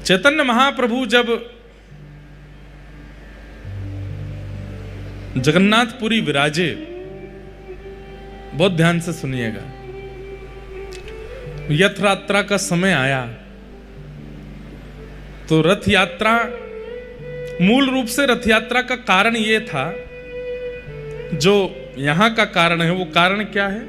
चैतन्य महाप्रभु जब जगन्नाथपुरी विराजे, बहुत ध्यान से सुनिएगा, रथ यात्रा का समय आया तो रथ यात्रा, मूल रूप से रथ यात्रा का कारण यह था, जो यहां का कारण है वो कारण क्या है?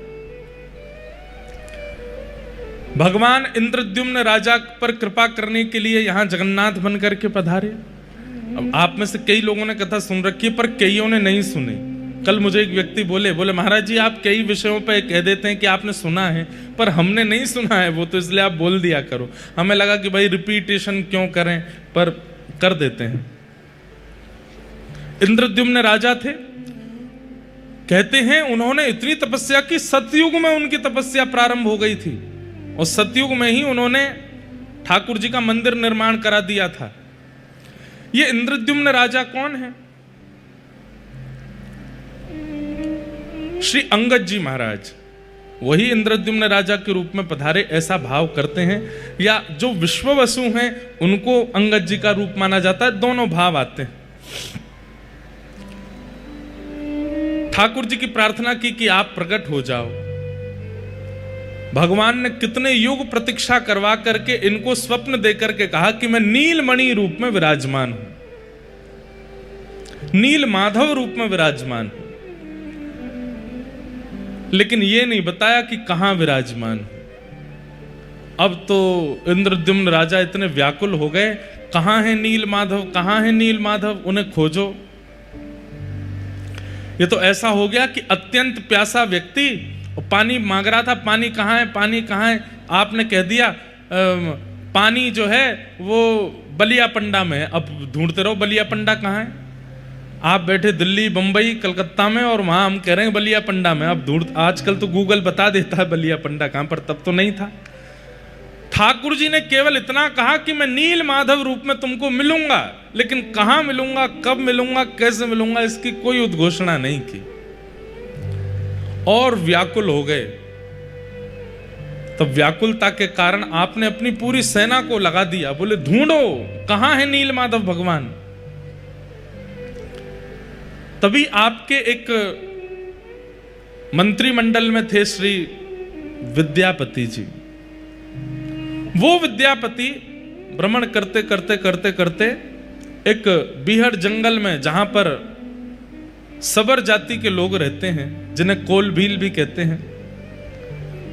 भगवान इंद्रद्युम्न राजा पर कृपा करने के लिए यहां जगन्नाथ बन करके पधारे। अब आप में से कई लोगों ने कथा सुन रखी है, पर कईयों ने नहीं सुनी। कल मुझे एक व्यक्ति बोले महाराज जी आप कई विषयों पर कह देते हैं कि आपने सुना है, पर हमने नहीं सुना है वो, तो इसलिए आप बोल दिया करो। हमें लगा कि भाई रिपीटेशन क्यों करें, पर कर देते हैं। इंद्रद्युम्न राजा थे, कहते हैं उन्होंने इतनी तपस्या की, सतयुग में उनकी तपस्या प्रारंभ हो गई थी और सतयुग में ही उन्होंने ठाकुर जी का मंदिर निर्माण करा दिया था। ये इंद्रद्युम्न राजा कौन है? श्री अंगद जी महाराज, वही इंद्रद्युम्न राजा के रूप में पधारे, ऐसा भाव करते हैं। या जो विश्ववसु हैं उनको अंगद जी का रूप माना जाता है, दोनों भाव आते हैं। ठाकुर जी की प्रार्थना की कि आप प्रकट हो जाओ। भगवान ने कितने युग प्रतीक्षा करवा करके इनको स्वप्न देकर के कहा कि मैं नीलमणि रूप में विराजमान हूं, नील माधव रूप में विराजमान हूं, लेकिन यह नहीं बताया कि कहां विराजमान हूं। अब तो इंद्रद्युम्न राजा इतने व्याकुल हो गए, कहां है नील माधव, कहां है नील माधव, उन्हें खोजो। ये तो ऐसा हो गया कि अत्यंत प्यासा व्यक्ति पानी मांग रहा था, पानी कहाँ है, पानी कहाँ है? आपने कह दिया पानी जो है वो बलिया पंडा में है। अब ढूंढते रहो बलिया पंडा कहाँ है। आप बैठे दिल्ली, बंबई, कलकत्ता में और वहां हम कह रहे हैं बलिया पंडा में। अब ढूंढ, आजकल तो गूगल बता देता है बलिया पंडा कहाँ पर, तब तो नहीं था। ठाकुर जी ने केवल इतना कहा कि मैं नील माधव रूप में तुमको मिलूंगा, लेकिन कहां मिलूंगा, कब मिलूंगा, कैसे मिलूंगा, इसकी कोई उद्घोषणा नहीं की। और व्याकुल हो गए। तब व्याकुलता के कारण आपने अपनी पूरी सेना को लगा दिया, बोले ढूंढो कहां है नील माधव भगवान। तभी आपके एक मंत्रिमंडल में थे श्री विद्यापति जी। वो विद्यापति भ्रमण करते करते करते करते एक बीहड़ जंगल में, जहां पर सबर जाति के लोग रहते हैं, जिन्हें कोल भील भी कहते हैं,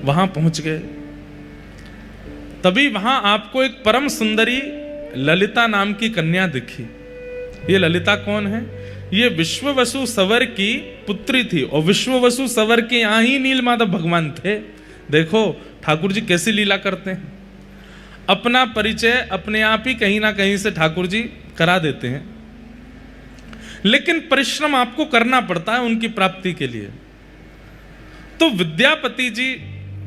वहां पहुंच गए। तभी वहां आपको एक परम सुंदरी ललिता नाम की कन्या दिखी। ये ललिता कौन है? ये विश्ववसु सवर की पुत्री थी, और विश्ववसु सवर के यहां ही नीलमाधव भगवान थे। देखो ठाकुर जी कैसी लीला करते हैं, अपना परिचय अपने आप ही कहीं ना कहीं से ठाकुर जी करा देते हैं, लेकिन परिश्रम आपको करना पड़ता है उनकी प्राप्ति के लिए। तो विद्यापति जी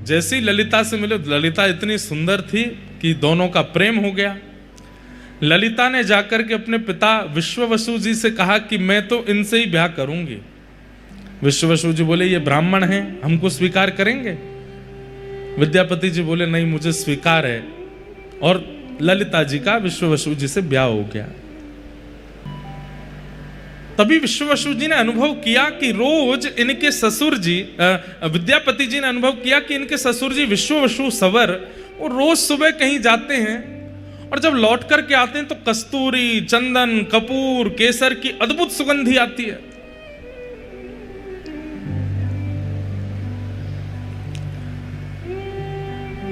जैसी ललिता से मिले, ललिता इतनी सुंदर थी कि दोनों का प्रेम हो गया। ललिता ने जाकर के अपने पिता विश्ववसु जी से कहा कि मैं तो इनसे ही ब्याह करूंगी। विश्ववसु जी बोले ये ब्राह्मण हैं, हमको स्वीकार करेंगे? विद्यापति जी बोले नहीं, मुझे स्वीकार है। और ललिता जी का विश्ववसु जी से ब्याह हो गया। तभी विश्ववसु जी ने अनुभव किया कि रोज इनके ससुर जी, विद्यापति जी ने अनुभव किया कि इनके ससुर जी विश्ववसु सवर वो रोज सुबह कहीं जाते हैं और जब लौट करके आते हैं तो कस्तूरी, चंदन, कपूर, केसर की अद्भुत सुगंधी आती है।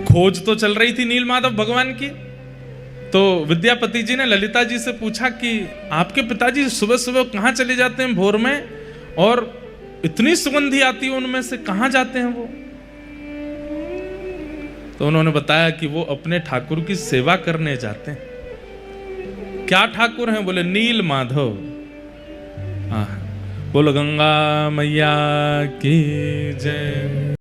खोज तो चल रही थी नीलमाधव भगवान की। तो विद्यापति जी ने ललिता जी से पूछा कि आपके पिताजी सुबह सुबह कहाँ चले जाते हैं भोर में, और इतनी सुगंधी आती है उनमें से, कहाँ जाते हैं वो? तो उन्होंने बताया कि वो अपने ठाकुर की सेवा करने जाते हैं। क्या ठाकुर हैं? बोले नील माधव। बोलो गंगा मैया की जय।